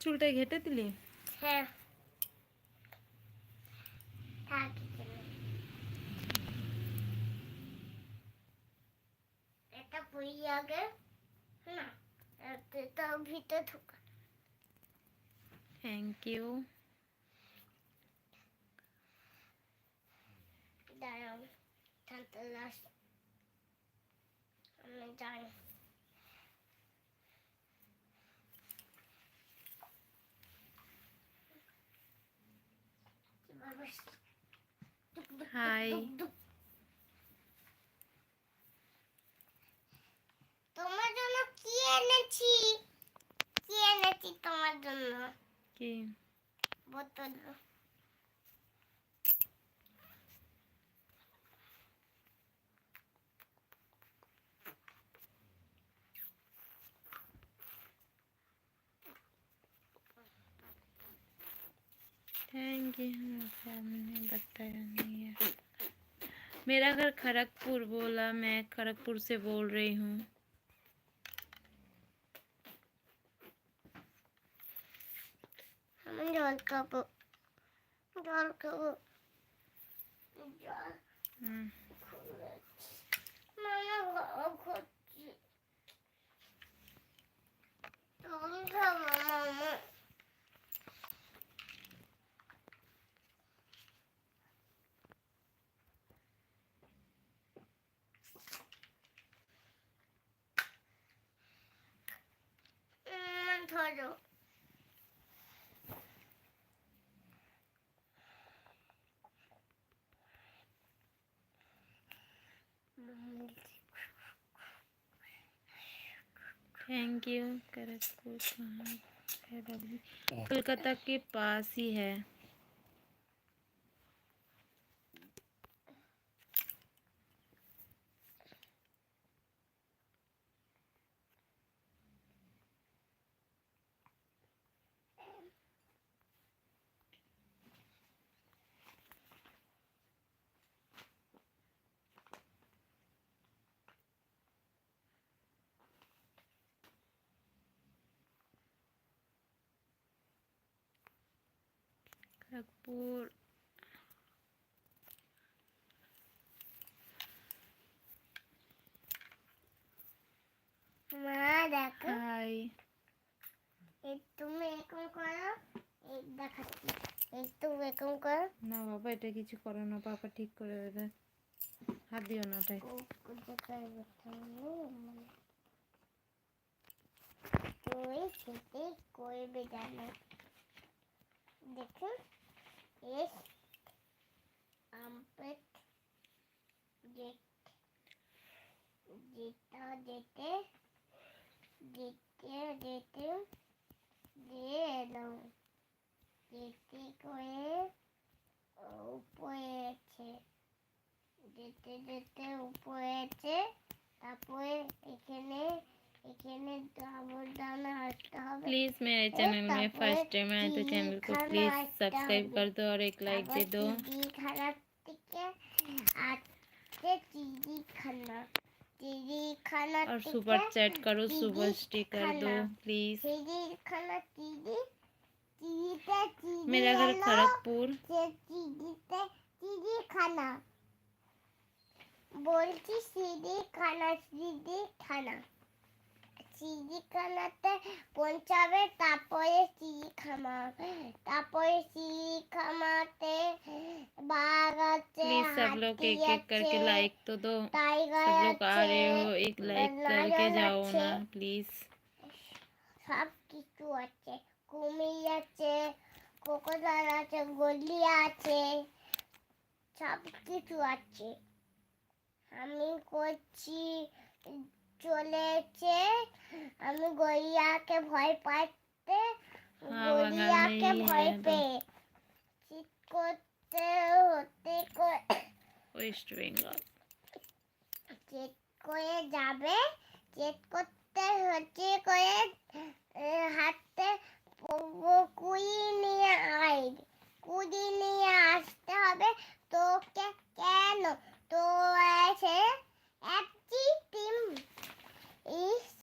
চুলটা ঘেটে দিলি? হ্যাঁ এটা পুরি আগে না এটা ভিতরে ঢুকা। Thank you. দাঁড়াও ঠান্ডা লাস আমি জানি হাই। তোমার জন্য কি এনেছি তোমার জন্য কি? বোতল। थैंक यू, हमने बताया नहीं है। मेरा घर खड़गपुर बोला, मैं खड़गपुर से बोल रही हूँ। हम जल खाबो जल खाबो जल मामा खाচ্ছি জল খাবো মামা। ধরো थैंक यू। खड़गपुर कहाँ है बबली? कोलकाता के पास ही है। खड़गपुर। মা দেখো हाय। তুমি এরকম করো এই দেখাচ্ছি একটু এরকম করো না বাবা, এটা কিছু করো না, পাপা ঠিক করে দেবে। হাত দিও না তাই। তুই সেটি করবে জানো দেখুন এস আমপেট যেটা যেতে যেতে যেতে দিয়ে এলাম যেতে করে উপরে আছে যেতে যেতে উপরে আছে তারপরে এখানে এখানে ডাবল ডানে আসতে হবে। प्लीज़ मेरे चैनल में फर्स्ट टाइम आए तो चैनल को प्लीज़ सब्सक्राइब कर दो और एक लाइक दे दो। চিড়িখানা থেকে আসছে চিড়িখানা और থেকে सुपर चैट करो, सुपर स्टिकर दो प्लीज़। চিড়িখানা চিড়িতে চিড়ি मेरा घर এলো, खड़गपुर। সে চিড়িতে চিড়িখানা বলছি চিড়িখানাতে পৌঁছাবে তারপরে চিড়িখানাতে বাঘ আছে प्लीज़ सब लोग হাতি एक एक करके আছে लाइक तो दो। টাইগার सब लोग आ আছে रहे हो, एक लाइक करके লায়ন जाओ আছে ना प्लीज़। সব কিছু আছে কুমির আছে ক্রোকোডাইল আছে গলিয়া আছে সব কিছু আছে। আমি করছি চলেছে আমি গড়িয়াকে ভয় পাইতে हाँ, গড়িয়াকে बंगाल में ভয় ही है পেয়ে চিৎ করতে হতে वेस्ट बंगाल। চেক করে যাবে চেক করতে হচ্ছে করে হাতে কুড়ি নিয়ে কুড়ি নিয়ে আসতে হবে তোকে কেন তো আছে একটি টিম